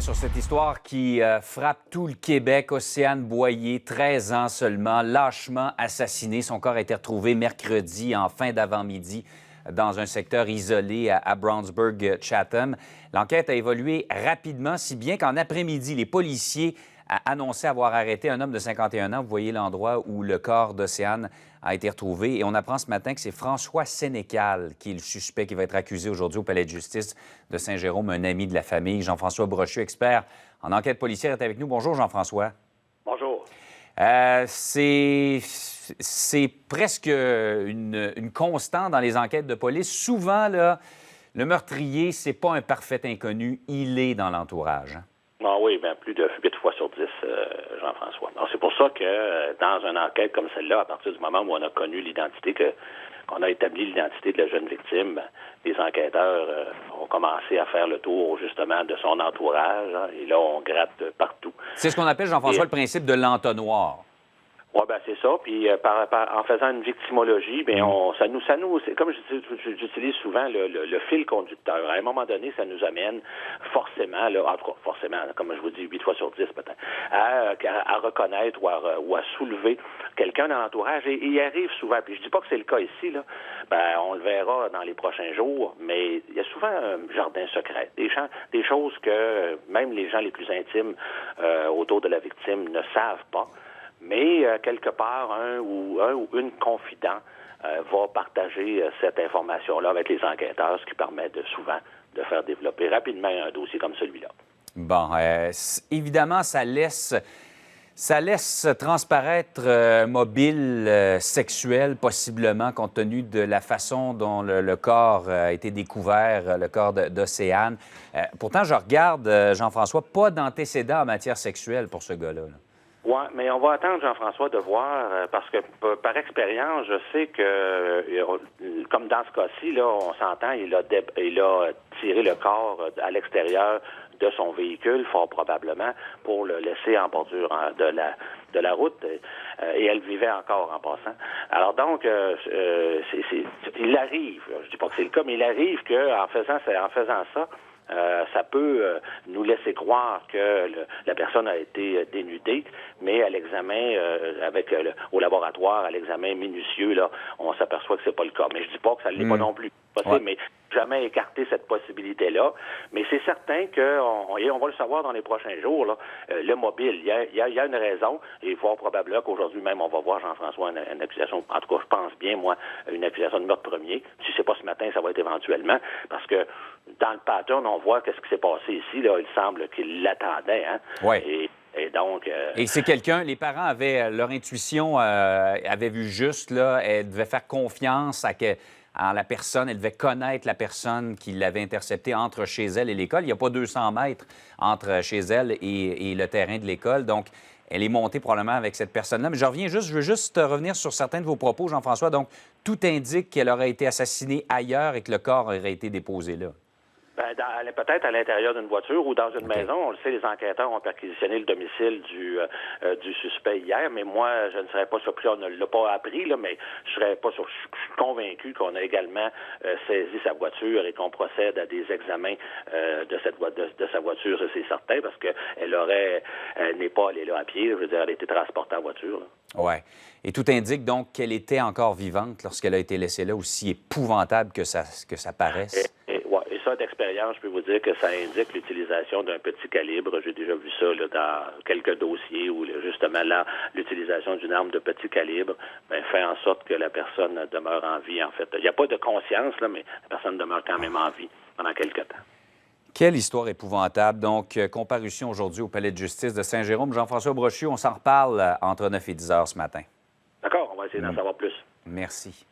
Sur cette histoire qui frappe tout le Québec, Océane Boyer, 13 ans seulement, lâchement assassiné. Son corps a été retrouvé mercredi en fin d'avant-midi dans un secteur isolé à Brownsburg-Chatham. L'enquête a évolué rapidement, si bien qu'en après-midi, les policiers annoncé avoir arrêté un homme de 51 ans. Vous voyez l'endroit où le corps d'Océane a été retrouvé. Et on apprend ce matin que c'est François Sénécal qui est le suspect qui va être accusé aujourd'hui au palais de justice de Saint-Jérôme, un ami de la famille. Jean-François Brochu, expert en enquête policière, est avec nous. Bonjour, Jean-François. Bonjour. C'est presque une constante dans les enquêtes de police. Souvent, là, le meurtrier, c'est pas un parfait inconnu. Il est dans l'entourage. Hein? Ah oui, bien plus de 8 fois sur 10, Jean-François. C'est pour ça que dans une enquête comme celle-là, à partir du moment où on a connu l'identité, qu'on a établi l'identité de la jeune victime, les enquêteurs ont commencé à faire le tour justement de son entourage, hein, et là, on gratte partout. C'est ce qu'on appelle, Jean-François, le principe de l'entonnoir. Oui, ben c'est ça. Puis en faisant une victimologie, bien, ça nous, c'est comme j'utilise souvent le fil conducteur. À un moment donné, ça nous amène forcément, là, en tout cas, forcément, comme je vous dis, 8 fois sur 10 peut-être, à reconnaître ou à soulever quelqu'un dans l'entourage. Et il arrive souvent, puis je dis pas que c'est le cas ici, là, ben, on le verra dans les prochains jours, mais il y a souvent un jardin secret, des choses que même les gens les plus intimes autour de la victime ne savent pas. Mais quelque part, un ou une confident va partager cette information-là avec les enquêteurs, ce qui permet souvent de faire développer rapidement un dossier comme celui-là. Bon, évidemment, ça laisse transparaître un mobile sexuel, possiblement, compte tenu de la façon dont le corps a été découvert, le corps d'Océane. Pourtant, je regarde, Jean-François, pas d'antécédent en matière sexuelle pour ce gars-là. Oui, mais on va attendre, Jean-François, de voir, parce que par expérience, je sais que, comme dans ce cas-ci, là, on s'entend, il a tiré le corps à l'extérieur de son véhicule, fort probablement, pour le laisser en bordure de la route, et elle vivait encore en passant. Alors donc, il arrive, je dis pas que c'est le cas, mais il arrive qu'en faisant ça, ça peut nous laisser croire que la personne a été dénudée, mais à l'examen, au laboratoire, à l'examen minutieux, là, on s'aperçoit que c'est pas le cas. Mais je dis pas que ça ne l'est pas non plus. Possible, mais jamais écarter cette possibilité-là. Mais c'est certain on va le savoir dans les prochains jours, là, le mobile, il y a une raison, et fort probablement qu'aujourd'hui même, on va voir, Jean-François, une accusation, en tout cas, je pense bien, moi, une accusation de meurtre premier. Si c'est pas ce matin, ça va être éventuellement, parce que dans le pattern, on voit qu'est-ce qui s'est passé ici, là, il semble qu'il l'attendait, hein. Oui. Et donc... Et c'est quelqu'un, les parents avaient, leur intuition avait vu juste, là, elle devait faire confiance en la personne, elle devait connaître la personne qui l'avait interceptée entre chez elle et l'école. Il n'y a pas 200 mètres entre chez elle et le terrain de l'école, donc elle est montée probablement avec cette personne-là. Mais je veux juste revenir sur certains de vos propos, Jean-François. Donc, tout indique qu'elle aurait été assassinée ailleurs et que le corps aurait été déposé là. Peut-être à l'intérieur d'une voiture ou dans une maison. On le sait, les enquêteurs ont perquisitionné le domicile du suspect hier, mais moi, je ne serais pas surpris, on ne l'a pas appris, là, mais je serais pas surpris. Je suis convaincu qu'on a également saisi sa voiture et qu'on procède à des examens de sa voiture, ça c'est certain, parce qu'elle n'est pas allée là à pied, je veux dire, elle a été transportée en voiture. Oui. Et tout indique donc qu'elle était encore vivante lorsqu'elle a été laissée là, aussi épouvantable que ça paraisse. D'expérience, je peux vous dire que ça indique l'utilisation d'un petit calibre. J'ai déjà vu ça là, dans quelques dossiers où justement là, l'utilisation d'une arme de petit calibre fait en sorte que la personne demeure en vie, en fait. Il n'y a pas de conscience, là, mais la personne demeure quand même en vie pendant quelque temps. Quelle histoire épouvantable. Donc, comparution aujourd'hui au palais de justice de Saint-Jérôme. Jean-François Brochu, on s'en reparle entre 9 et 10 heures ce matin. D'accord, on va essayer d'en savoir plus. Merci.